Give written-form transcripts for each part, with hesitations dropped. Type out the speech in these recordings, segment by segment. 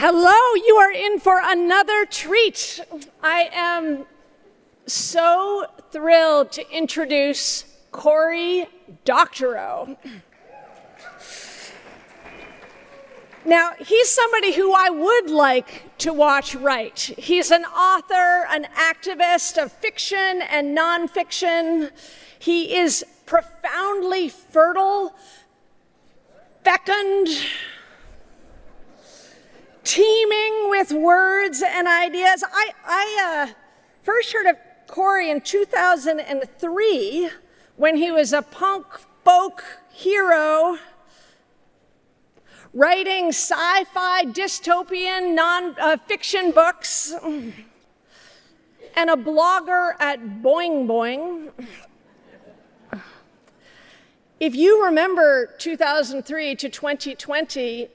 Hello, you are in for another treat. I am so thrilled to introduce Cory Doctorow. Now, he's somebody who I would like to watch write. He's an author, an activist of fiction and nonfiction. He is profoundly fertile, fecund, teeming with words and ideas. I first heard of Cory in 2003 when he was a punk folk hero writing sci-fi dystopian non-fiction books and a blogger at Boing Boing. If you remember 2003 to 2020,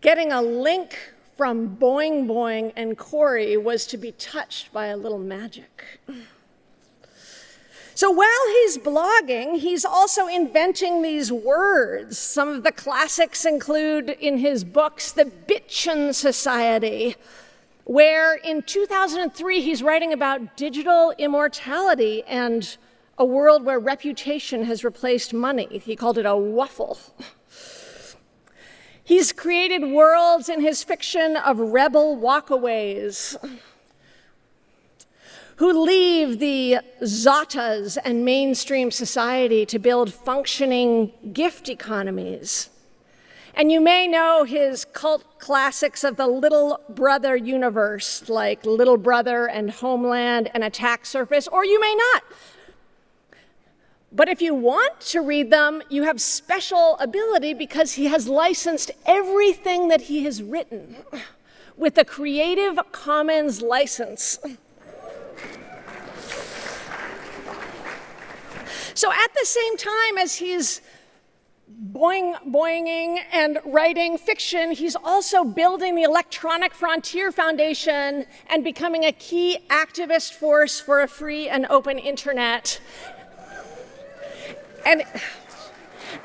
getting a link from Boing Boing and Cory was to be touched by a little magic. So while he's blogging, he's also inventing these words. Some of the classics include in his books, The Bitchin' Society, where in 2003 he's writing about digital immortality and a world where reputation has replaced money. He called it a waffle. He's created worlds in his fiction of rebel walkaways who leave the Zatas and mainstream society to build functioning gift economies. And you may know his cult classics of the Little Brother universe, like Little Brother and Homeland and Attack Surface, or you may not. But if you want to read them, you have special ability because he has licensed everything that he has written with a Creative Commons license. So at the same time as he's boinging and writing fiction, he's also building the Electronic Frontier Foundation and becoming a key activist force for a free and open internet. And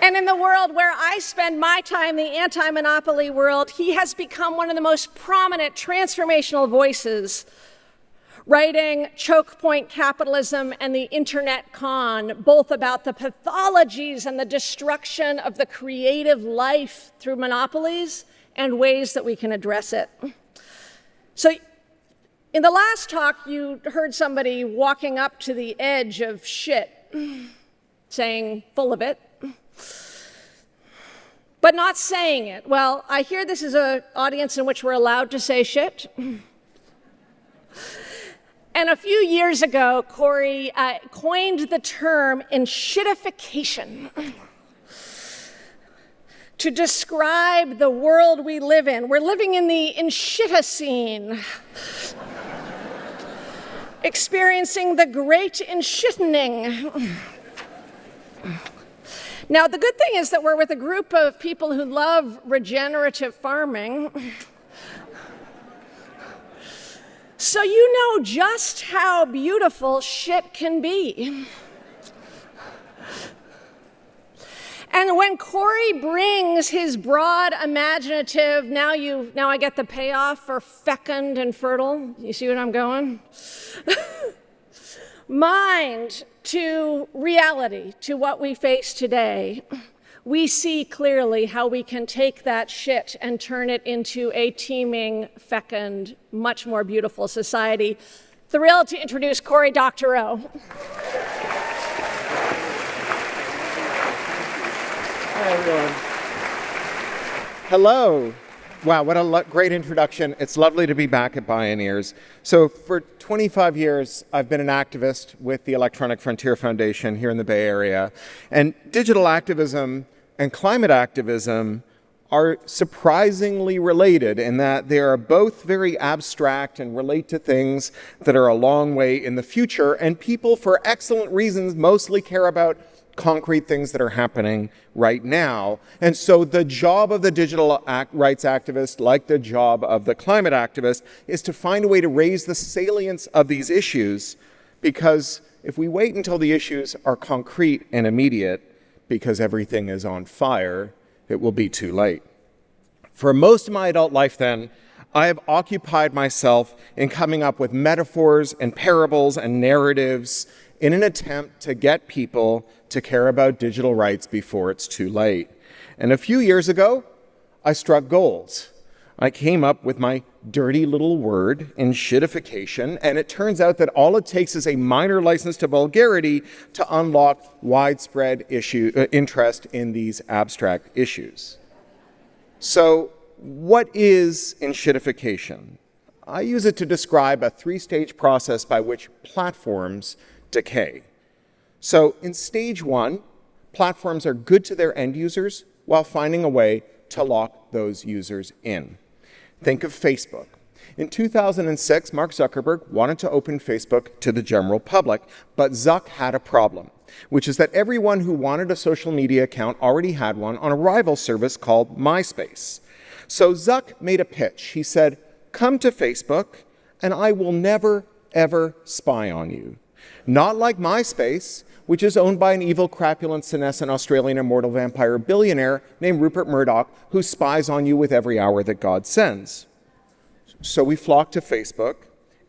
in the world where I spend my time, the anti-monopoly world, he has become one of the most prominent transformational voices, writing Choke Point Capitalism and the Internet Con, both about the pathologies and the destruction of the creative life through monopolies and ways that we can address it. So in the last talk, you heard somebody walking up to the edge of shit, saying full of it, but not saying it. Well, I hear this is an audience in which we're allowed to say shit. And a few years ago, Cory coined the term Enshittification to describe the world we live in. We're living in the Enshitticene, experiencing the great enshittening. Now, the good thing is that we're with a group of people who love regenerative farming. So you know just how beautiful shit can be. And when Cory brings his broad, imaginative, now I get the payoff for fecund and fertile, you see what I'm going? Mind to reality, to what we face today, we see clearly how we can take that shit and turn it into a teeming, fecund, much more beautiful society. Thrilled to introduce Cory Doctorow. Hi, everyone. Hello. Wow, what a great introduction. It's lovely to be back at Bioneers. So for 25 years, I've been an activist with the Electronic Frontier Foundation here in the Bay Area. And digital activism and climate activism are surprisingly related in that they are both very abstract and relate to things that are a long way in the future. And people, for excellent reasons, mostly care about concrete things that are happening right now. And so the job of the digital rights activist, like the job of the climate activist, is to find a way to raise the salience of these issues, because if we wait until the issues are concrete and immediate, because everything is on fire, it will be too late. For most of my adult life then, I have occupied myself in coming up with metaphors and parables and narratives in an attempt to get people to care about digital rights before it's too late. And a few years ago, I struck gold. I came up with my dirty little word, enshittification, and it turns out that all it takes is a minor license to vulgarity to unlock widespread interest in these abstract issues. So, what is enshittification? I use it to describe a three-stage process by which platforms decay. So, in stage one, platforms are good to their end users while finding a way to lock those users in. Think of Facebook. In 2006, Mark Zuckerberg wanted to open Facebook to the general public, but Zuck had a problem, which is that everyone who wanted a social media account already had one on a rival service called MySpace. So Zuck made a pitch. He said, "Come to Facebook, and I will never, ever spy on you." Not like MySpace, which is owned by an evil, crapulent, senescent Australian immortal vampire billionaire named Rupert Murdoch, who spies on you with every hour that God sends. So we flocked to Facebook,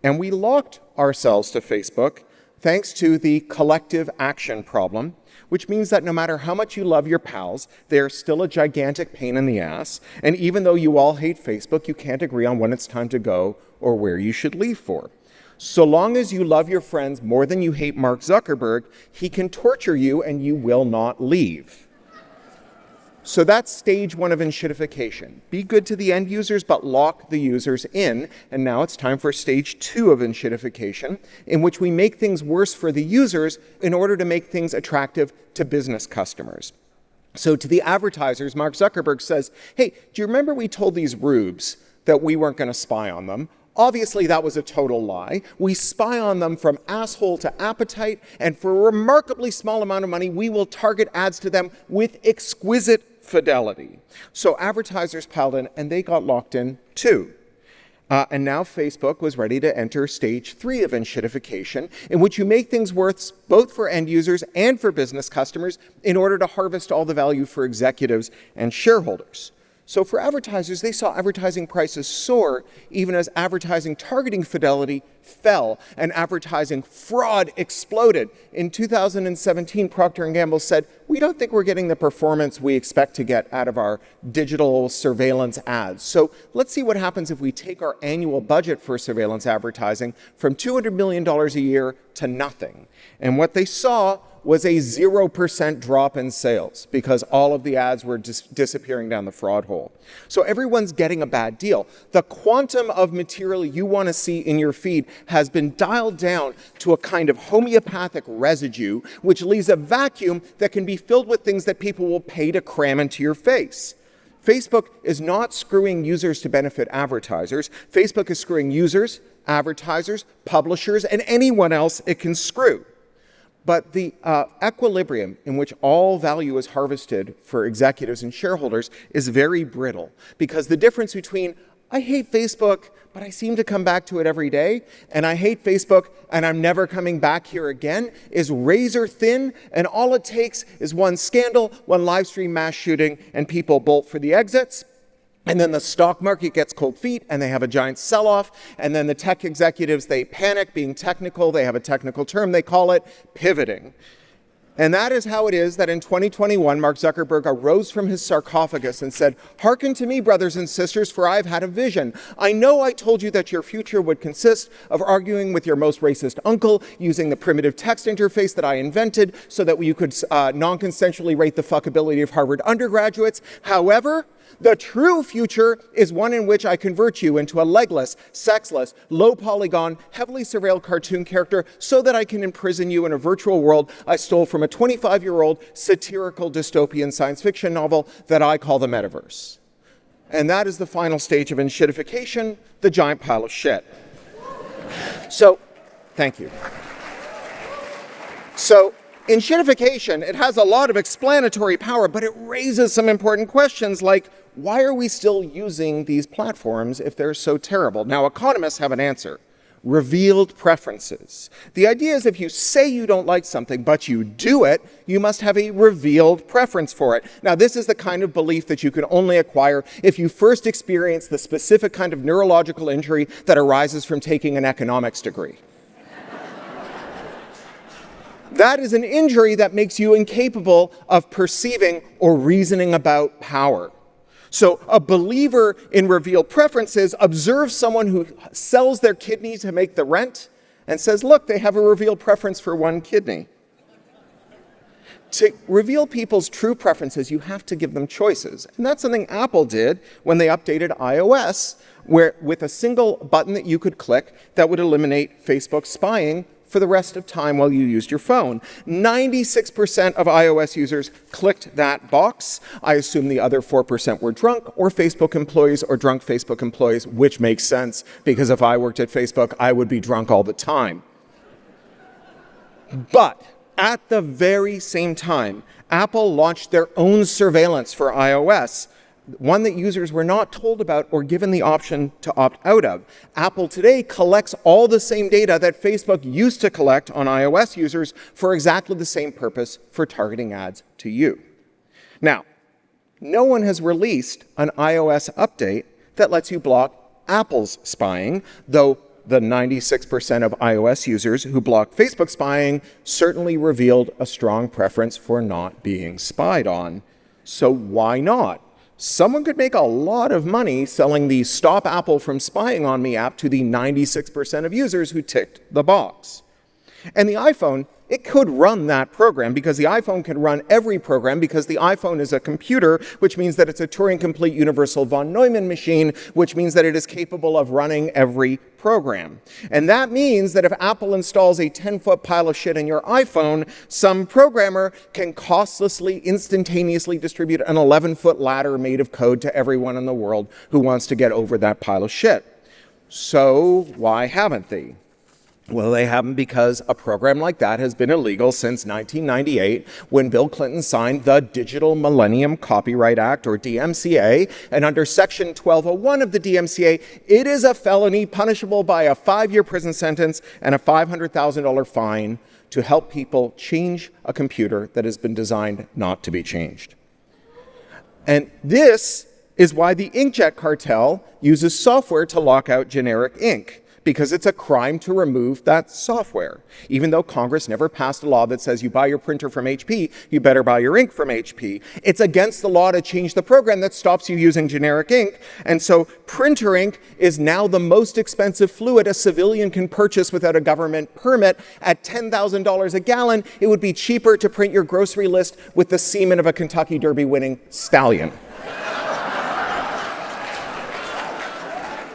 and we locked ourselves to Facebook thanks to the collective action problem, which means that no matter how much you love your pals, they're still a gigantic pain in the ass, and even though you all hate Facebook, you can't agree on when it's time to go or where you should leave for. So long as you love your friends more than you hate Mark Zuckerberg, he can torture you and you will not leave. So that's stage one of enshittification. Be good to the end users, but lock the users in. And now it's time for stage two of enshittification, in which we make things worse for the users in order to make things attractive to business customers. So to the advertisers, Mark Zuckerberg says, "Hey, do you remember we told these rubes that we weren't going to spy on them? Obviously, that was a total lie. We spy on them from asshole to appetite, and for a remarkably small amount of money, we will target ads to them with exquisite fidelity." So advertisers piled in, and they got locked in too. And now Facebook was ready to enter stage three of enshittification, in which you make things worse both for end users and for business customers in order to harvest all the value for executives and shareholders. So for advertisers, they saw advertising prices soar even as advertising targeting fidelity fell and advertising fraud exploded. In 2017, Procter & Gamble said, "We don't think we're getting the performance we expect to get out of our digital surveillance ads. So let's see what happens if we take our annual budget for surveillance advertising from $200 million a year to nothing." And what they saw was a 0% drop in sales because all of the ads were disappearing down the fraud hole. So everyone's getting a bad deal. The quantum of material you want to see in your feed has been dialed down to a kind of homeopathic residue, which leaves a vacuum that can be filled with things that people will pay to cram into your face. Facebook is not screwing users to benefit advertisers. Facebook is screwing users, advertisers, publishers, and anyone else it can screw. But the equilibrium in which all value is harvested for executives and shareholders is very brittle, because the difference between "I hate Facebook, but I seem to come back to it every day," and "I hate Facebook and I'm never coming back here again" is razor thin, and all it takes is one scandal, one live stream mass shooting, and people bolt for the exits. And then the stock market gets cold feet and they have a giant sell-off. And then the tech executives, they panic. Being technical, they have a technical term, they call it pivoting. And that is how it is that in 2021, Mark Zuckerberg arose from his sarcophagus and said, "Hearken to me, brothers and sisters, for I've had a vision. I know I told you that your future would consist of arguing with your most racist uncle, using the primitive text interface that I invented so that you could non-consensually rate the fuckability of Harvard undergraduates. However, the true future is one in which I convert you into a legless, sexless, low-polygon, heavily surveilled cartoon character so that I can imprison you in a virtual world I stole from a 25-year-old satirical dystopian science fiction novel that I call the metaverse." And that is the final stage of enshittification, the giant pile of shit. So, thank you. So, enshittification, it has a lot of explanatory power, but it raises some important questions like, why are we still using these platforms if they're so terrible? Now, economists have an answer. revealed preferences. The idea is if you say you don't like something, but you do it, you must have a revealed preference for it. Now, this is the kind of belief that you can only acquire if you first experience the specific kind of neurological injury that arises from taking an economics degree. That is an injury that makes you incapable of perceiving or reasoning about power. So a believer in revealed preferences observes someone who sells their kidney to make the rent and says, look, they have a revealed preference for one kidney. To reveal people's true preferences, you have to give them choices. And that's something Apple did when they updated iOS, where with a single button that you could click that would eliminate Facebook spying for the rest of time while you used your phone. 96% of iOS users clicked that box. I assume the other 4% were drunk or Facebook employees or drunk Facebook employees, which makes sense because if I worked at Facebook, I would be drunk all the time. But at the very same time, Apple launched their own surveillance for iOS, one that users were not told about or given the option to opt out of. Apple today collects all the same data that Facebook used to collect on iOS users for exactly the same purpose, for targeting ads to you. Now, no one has released an iOS update that lets you block Apple's spying, though the 96% of iOS users who blocked Facebook spying certainly revealed a strong preference for not being spied on. So why not? Someone could make a lot of money selling the Stop Apple from Spying on Me app to the 96% of users who ticked the box. And the iPhone, it could run that program because the iPhone can run every program because the iPhone is a computer, which means that it's a Turing-complete universal von Neumann machine, which means that it is capable of running every program. And that means that if Apple installs a 10-foot pile of shit in your iPhone, some programmer can costlessly, instantaneously distribute an 11-foot ladder made of code to everyone in the world who wants to get over that pile of shit. So why haven't they? Well, they haven't because a program like that has been illegal since 1998 when Bill Clinton signed the Digital Millennium Copyright Act, or DMCA, and under Section 1201 of the DMCA, it is a felony punishable by a 5-year prison sentence and a $500,000 fine to help people change a computer that has been designed not to be changed. And this is why the inkjet cartel uses software to lock out generic ink, because it's a crime to remove that software. Even though Congress never passed a law that says you buy your printer from HP, you better buy your ink from HP. It's against the law to change the program that stops you using generic ink. And so printer ink is now the most expensive fluid a civilian can purchase without a government permit. At $10,000 a gallon, it would be cheaper to print your grocery list with the semen of a Kentucky Derby winning stallion.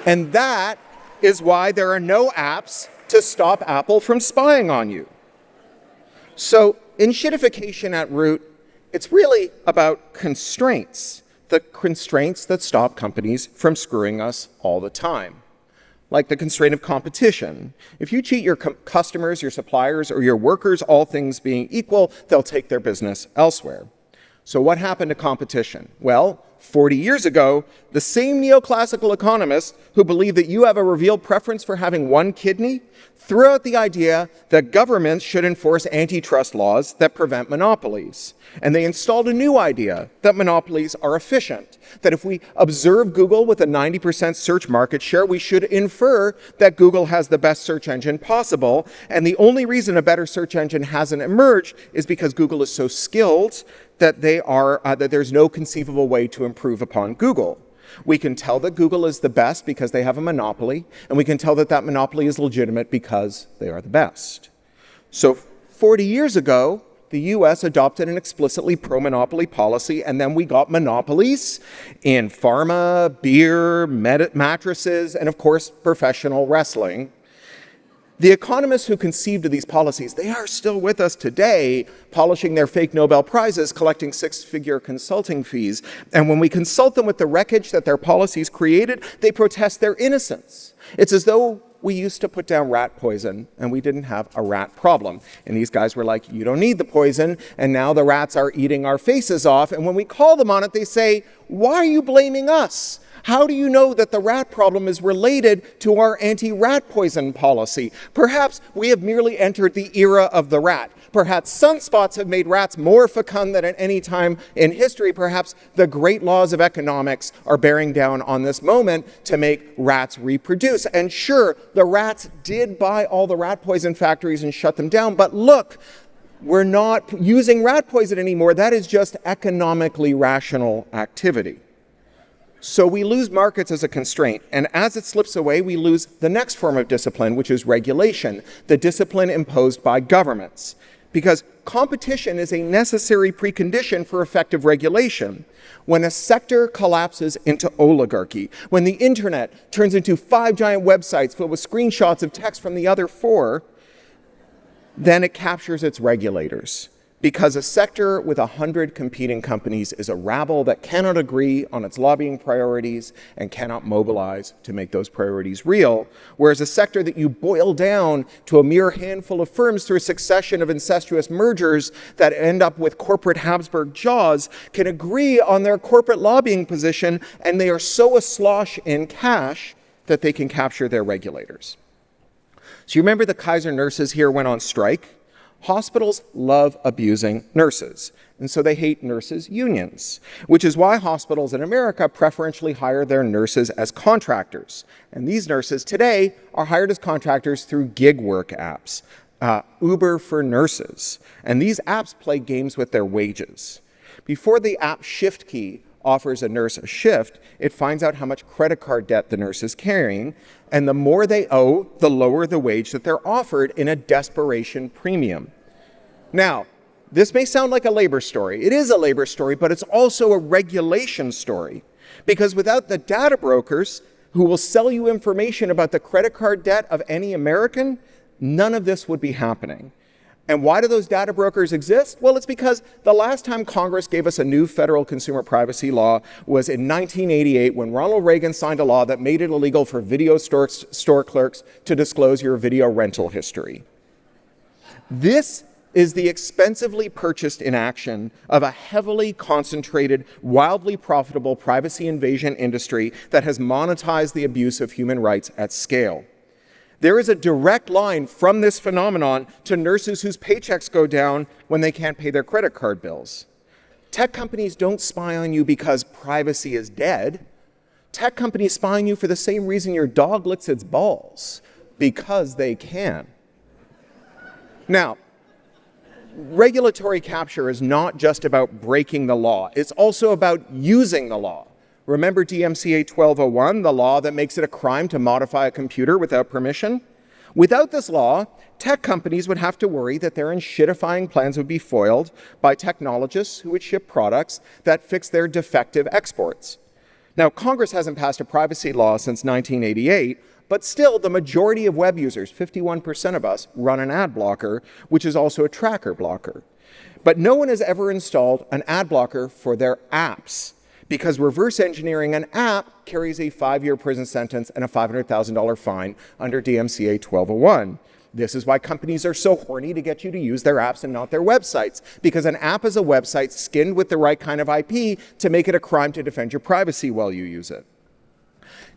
And that is why there are no apps to stop Apple from spying on you. So enshittification at root, it's really about constraints, the constraints that stop companies from screwing us all the time. Like the constraint of competition. If you cheat your customers, your suppliers, or your workers, all things being equal, they'll take their business elsewhere. So what happened to competition? Well, 40 years ago, the same neoclassical economists who believe that you have a revealed preference for having one kidney threw out the idea that governments should enforce antitrust laws that prevent monopolies. And they installed a new idea that monopolies are efficient, that if we observe Google with a 90% search market share, we should infer that Google has the best search engine possible. And the only reason a better search engine hasn't emerged is because Google is so skilled that there's no conceivable way to improve upon Google. We can tell that Google is the best because they have a monopoly, and we can tell that that monopoly is legitimate because they are the best. So 40 years ago, the US adopted an explicitly pro-monopoly policy, and then we got monopolies in pharma, beer, mattresses, and of course, professional wrestling. The economists who conceived of these policies, they are still with us today, polishing their fake Nobel Prizes, collecting 6-figure consulting fees. And when we consult them with the wreckage that their policies created, they protest their innocence. It's as though we used to put down rat poison and we didn't have a rat problem. And these guys were like, you don't need the poison, and now the rats are eating our faces off. And when we call them on it, they say, why are you blaming us? How do you know that the rat problem is related to our anti-rat poison policy? Perhaps we have merely entered the era of the rat. Perhaps sunspots have made rats more fecund than at any time in history. Perhaps the great laws of economics are bearing down on this moment to make rats reproduce. And sure, the rats did buy all the rat poison factories and shut them down, but look, we're not using rat poison anymore. That is just economically rational activity. So we lose markets as a constraint, and as it slips away, we lose the next form of discipline, which is regulation, the discipline imposed by governments. Because competition is a necessary precondition for effective regulation. When a sector collapses into oligarchy, when the internet turns into 5 giant websites filled with screenshots of text from the other 4, then it captures its regulators. Because a sector with 100 competing companies is a rabble that cannot agree on its lobbying priorities and cannot mobilize to make those priorities real, whereas a sector that you boil down to a mere handful of firms through a succession of incestuous mergers that end up with corporate Habsburg jaws can agree on their corporate lobbying position, and they are so aslosh in cash that they can capture their regulators. So you remember the Kaiser nurses here went on strike? Hospitals love abusing nurses, and so they hate nurses' unions, which is why hospitals in America preferentially hire their nurses as contractors. And these nurses today are hired as contractors through gig work apps, Uber for nurses. And these apps play games with their wages. Before the app Shift Key offers a nurse a shift, it finds out how much credit card debt the nurse is carrying, and the more they owe, the lower the wage that they're offered in a desperation premium. Now, this may sound like a labor story. It is a labor story, but it's also a regulation story. Because without the data brokers who will sell you information about the credit card debt of any American, none of this would be happening. And why do those data brokers exist? Well, it's because the last time Congress gave us a new federal consumer privacy law was in 1988 when Ronald Reagan signed a law that made it illegal for video store clerks to disclose your video rental history. This is the expensively purchased inaction of a heavily concentrated, wildly profitable privacy invasion industry that has monetized the abuse of human rights at scale. There is a direct line from this phenomenon to nurses whose paychecks go down when they can't pay their credit card bills. Tech companies don't spy on you because privacy is dead. Tech companies spy on you for the same reason your dog licks its balls, because they can. Now, regulatory capture is not just about breaking the law. It's also about using the law. Remember DMCA 1201, the law that makes it a crime to modify a computer without permission? Without this law, tech companies would have to worry that their enshittifying plans would be foiled by technologists who would ship products that fix their defective exports. Now, Congress hasn't passed a privacy law since 1988, but still the majority of web users, 51% of us, run an ad blocker, which is also a tracker blocker. But no one has ever installed an ad blocker for their apps, because reverse engineering an app carries a 5-year prison sentence and a $500,000 fine under DMCA 1201. This is why companies are so horny to get you to use their apps and not their websites, because an app is a website skinned with the right kind of IP to make it a crime to defend your privacy while you use it.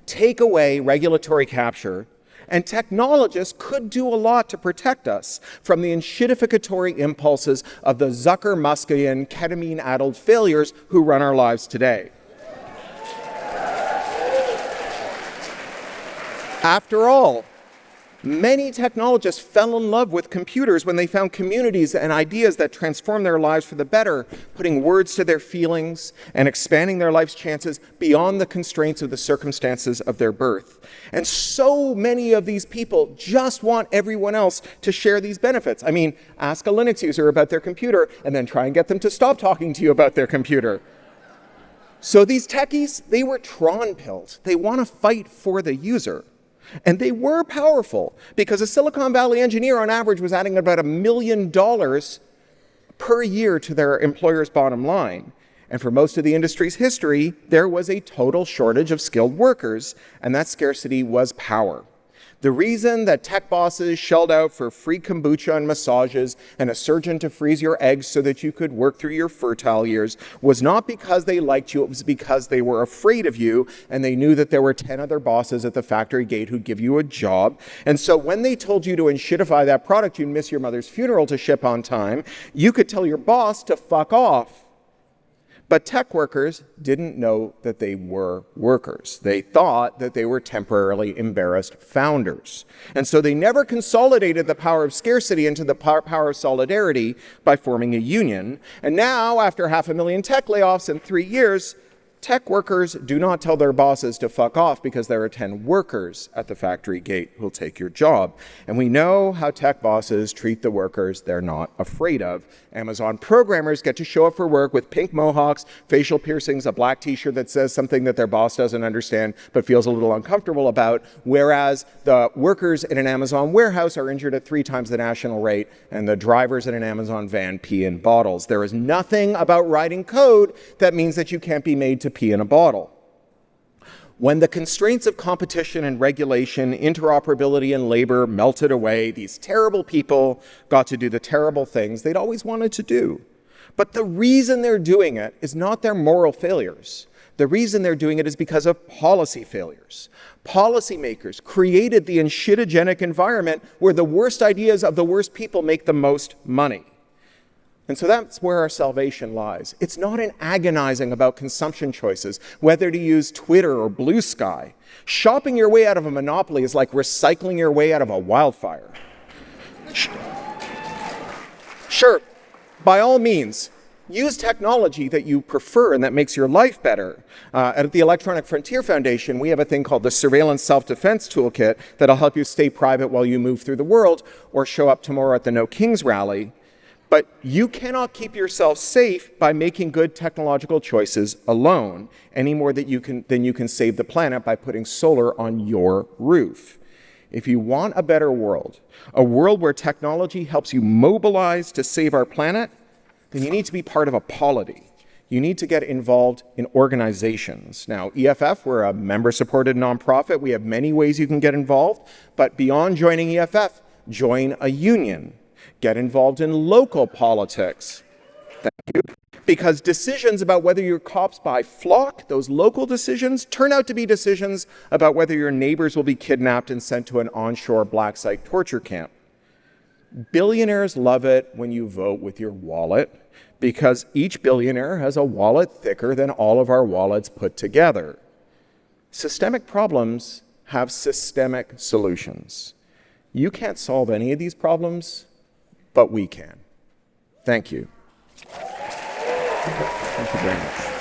Take away regulatory capture, and technologists could do a lot to protect us from the enshittificatory impulses of the Zucker-Muskian, ketamine-addled failures who run our lives today. After all, many technologists fell in love with computers when they found communities and ideas that transformed their lives for the better, putting words to their feelings and expanding their life's chances beyond the constraints of the circumstances of their birth. And so many of these people just want everyone else to share these benefits. I mean, ask a Linux user about their computer and then try and get them to stop talking to you about their computer. So these techies, they were Tron-pilled. They want to fight for the user. And they were powerful because a Silicon Valley engineer on average was adding about $1 million per year to their employer's bottom line. And for most of the industry's history, there was a total shortage of skilled workers, and that scarcity was power. The reason that tech bosses shelled out for free kombucha and massages and a surgeon to freeze your eggs so that you could work through your fertile years was not because they liked you, it was because they were afraid of you and they knew that there were 10 other bosses at the factory gate who'd give you a job. And so when they told you to enshittify that product, you'd miss your mother's funeral to ship on time, you could tell your boss to fuck off. But tech workers didn't know that they were workers. They thought that they were temporarily embarrassed founders. And so they never consolidated the power of scarcity into the power of solidarity by forming a union. And now, after 500,000 tech layoffs in 3 years, tech workers do not tell their bosses to fuck off because there are 10 workers at the factory gate who'll take your job. And we know how tech bosses treat the workers they're not afraid of. Amazon programmers get to show up for work with pink mohawks, facial piercings, a black t-shirt that says something that their boss doesn't understand but feels a little uncomfortable about, whereas the workers in an Amazon warehouse are injured at 3 times the national rate and the drivers in an Amazon van pee in bottles. There is nothing about writing code that means that you can't be made to pee in a bottle. When the constraints of competition and regulation, interoperability and labor melted away, these terrible people got to do the terrible things they'd always wanted to do. But the reason they're doing it is not their moral failures. The reason they're doing it is because of policy failures. Policymakers created the enshittigenic environment where the worst ideas of the worst people make the most money. And so that's where our salvation lies. It's not in agonizing about consumption choices, whether to use Twitter or Blue Sky. Shopping your way out of a monopoly is like recycling your way out of a wildfire. Sure, by all means, use technology that you prefer and that makes your life better. At the Electronic Frontier Foundation, we have a thing called the Surveillance Self-Defense Toolkit that'll help you stay private while you move through the world or show up tomorrow at the No Kings rally. But you cannot keep yourself safe by making good technological choices alone, any more than you can save the planet by putting solar on your roof. If you want a better world, a world where technology helps you mobilize to save our planet, then you need to be part of a polity. You need to get involved in organizations. Now, EFF, we're a member-supported nonprofit. We have many ways you can get involved, but beyond joining EFF, join a union. Get involved in local politics. Thank you. Because decisions about whether your cops buy flock, those local decisions, turn out to be decisions about whether your neighbors will be kidnapped and sent to an onshore black site torture camp. Billionaires love it when you vote with your wallet because each billionaire has a wallet thicker than all of our wallets put together. Systemic problems have systemic solutions. You can't solve any of these problems, but we can. Thank you. Thank you very much.